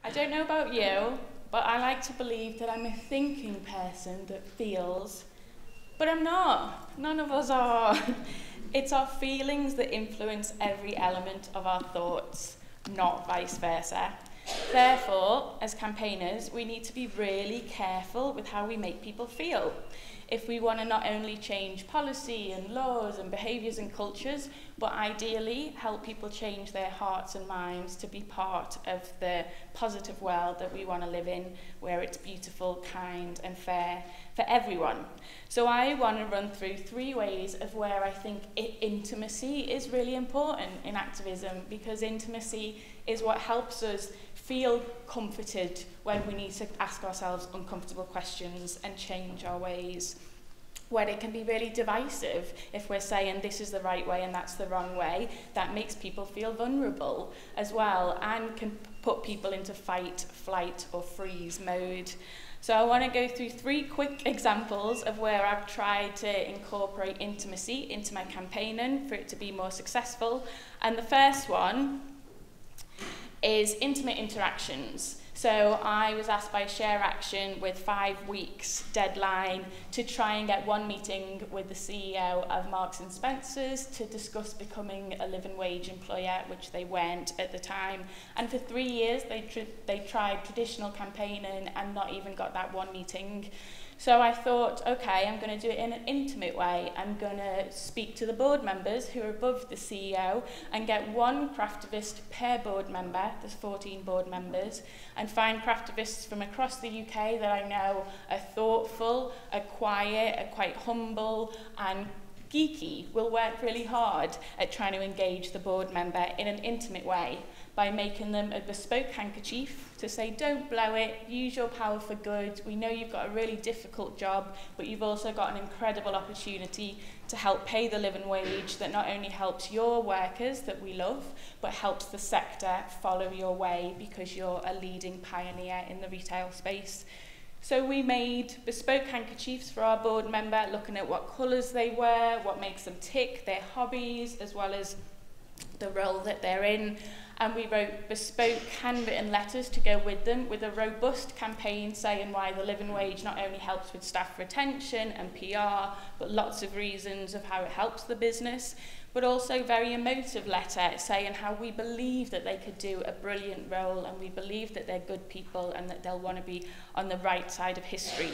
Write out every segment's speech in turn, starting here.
I don't know about you, but I like to believe that I'm a thinking person that feels, but I'm not. None of us are. It's our feelings that influence every element of our thoughts, not vice versa. Therefore, as campaigners, we need to be really careful with how we make people feel. If we want to not only change policy and laws and behaviours and cultures, but ideally help people change their hearts and minds to be part of the positive world that we want to live in, where it's beautiful, kind and fair for everyone. So I want to run through 3 ways of where I think intimacy is really important in activism, because intimacy is what helps us feel comforted when we need to ask ourselves uncomfortable questions and change our ways. Where it can be really divisive if we're saying this is the right way and that's the wrong way, that makes people feel vulnerable as well and can put people into fight, flight or freeze mode. So I want to go through 3 quick examples of where I've tried to incorporate intimacy into my campaigning for it to be more successful. And the first one is intimate interactions. So I was asked by Share Action with 5 weeks deadline to try and get 1 meeting with the CEO of Marks and Spencer's to discuss becoming a living wage employer, which they weren't at the time. And for 3 years they tried traditional campaigning and not even got that 1 meeting. So I thought, okay, I'm going to do it in an intimate way. I'm going to speak to the board members who are above the CEO and get 1 craftivist per board member, there's 14 board members, and find craftivists from across the UK that I know are thoughtful, are quiet, are quite humble and geeky, will work really hard at trying to engage the board member in an intimate way by making them a bespoke handkerchief to say, don't blow it, use your power for good. We know you've got a really difficult job, but you've also got an incredible opportunity to help pay the living wage that not only helps your workers that we love, but helps the sector follow your way because you're a leading pioneer in the retail space. So we made bespoke handkerchiefs for our board member, looking at what colours they wear, what makes them tick, their hobbies, as well as the role that they're in. And we wrote bespoke handwritten letters to go with them, with a robust campaign saying why the living wage not only helps with staff retention and PR, but lots of reasons of how it helps the business, but also very emotive letter saying how we believe that they could do a brilliant role and we believe that they're good people and that they'll want to be on the right side of history.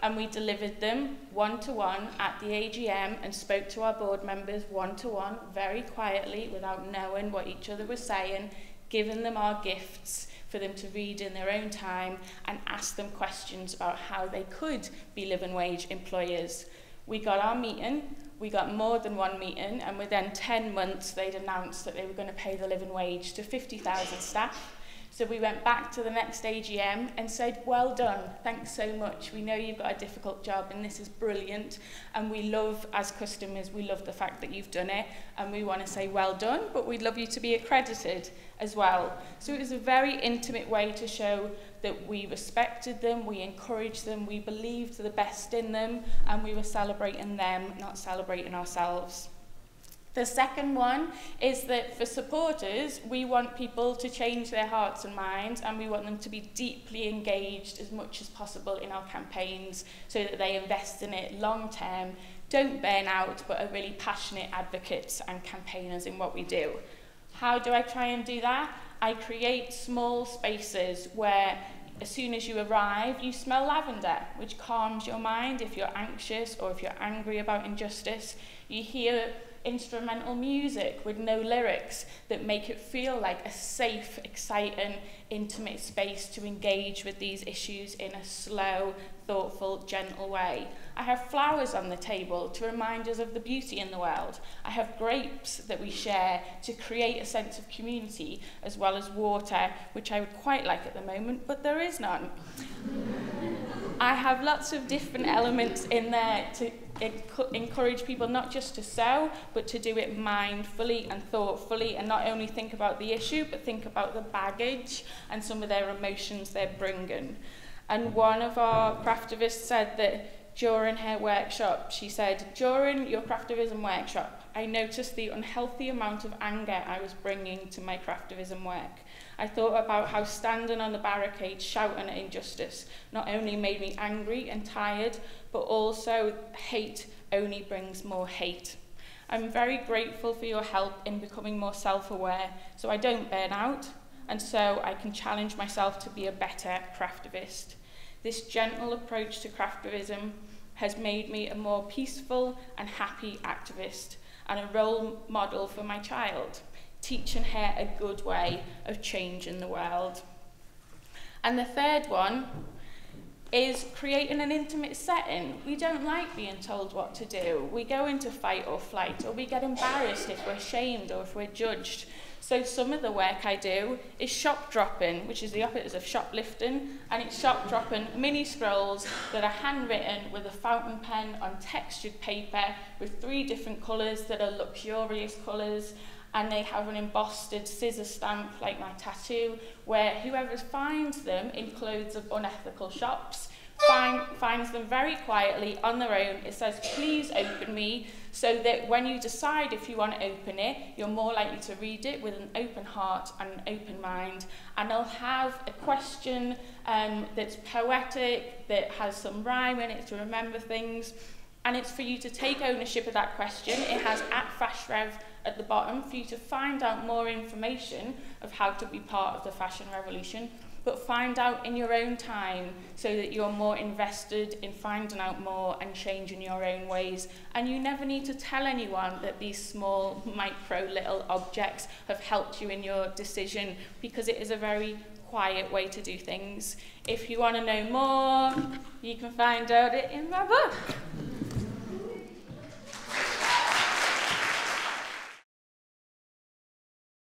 And we delivered them one-to-one at the AGM and spoke to our board members one-to-one very quietly without knowing what each other was saying, giving them our gifts for them to read in their own time and ask them questions about how they could be living wage employers. We got our meeting. We got more than 1 meeting, and within 10 months, they'd announced that they were going to pay the living wage to 50,000 staff. So we went back to the next AGM and said, well done, thanks so much. We know you've got a difficult job and this is brilliant. And we love, as customers, we love the fact that you've done it. And we want to say well done, but we'd love you to be accredited as well. So it was a very intimate way to show that we respected them, we encouraged them, we believed the best in them, and we were celebrating them, not celebrating ourselves. The second one is that for supporters, we want people to change their hearts and minds, and we want them to be deeply engaged as much as possible in our campaigns so that they invest in it long term, don't burn out, but are really passionate advocates and campaigners in what we do. How do I try and do that? I create small spaces where as soon as you arrive, you smell lavender, which calms your mind if you're anxious or if you're angry about injustice. You hear instrumental music with no lyrics that make it feel like a safe, exciting, intimate space to engage with these issues in a slow, thoughtful, gentle way. I have flowers on the table to remind us of the beauty in the world. I have grapes that we share to create a sense of community, as well as water, which I would quite like at the moment, but there is none. I have lots of different elements in there to encourage people not just to sew, but to do it mindfully and thoughtfully, and not only think about the issue, but think about the baggage and some of their emotions they're bringing. And one of our craftivists said that during her workshop, she said, during your craftivism workshop, I noticed the unhealthy amount of anger I was bringing to my craftivism work. I thought about how standing on the barricade shouting at injustice not only made me angry and tired, but also hate only brings more hate. I'm very grateful for your help in becoming more self-aware so I don't burn out, and so I can challenge myself to be a better craftivist. This gentle approach to craftivism has made me a more peaceful and happy activist and a role model for my child, teaching her a good way of changing the world. And the third one is creating an intimate setting. We don't like being told what to do. We go into fight or flight, or we get embarrassed if we're shamed or if we're judged. So some of the work I do is shop dropping, which is the opposite of shoplifting, and it's shop dropping mini scrolls that are handwritten with a fountain pen on textured paper with 3 different colours that are luxurious colours, and they have an embossed scissor stamp like my tattoo, where whoever finds them in clothes of unethical shops finds them very quietly on their own. It says, please open me, so that when you decide if you want to open it, you're more likely to read it with an open heart and an open mind. And they'll have a question that's poetic, that has some rhyme in it to remember things. And it's for you to take ownership of that question. It has @FashRev at the bottom for you to find out more information of how to be part of the fashion revolution, but find out in your own time so that you're more invested in finding out more and changing your own ways. And you never need to tell anyone that these small, micro little objects have helped you in your decision, because it is a very quiet way to do things. If you want to know more, you can find out it in my book.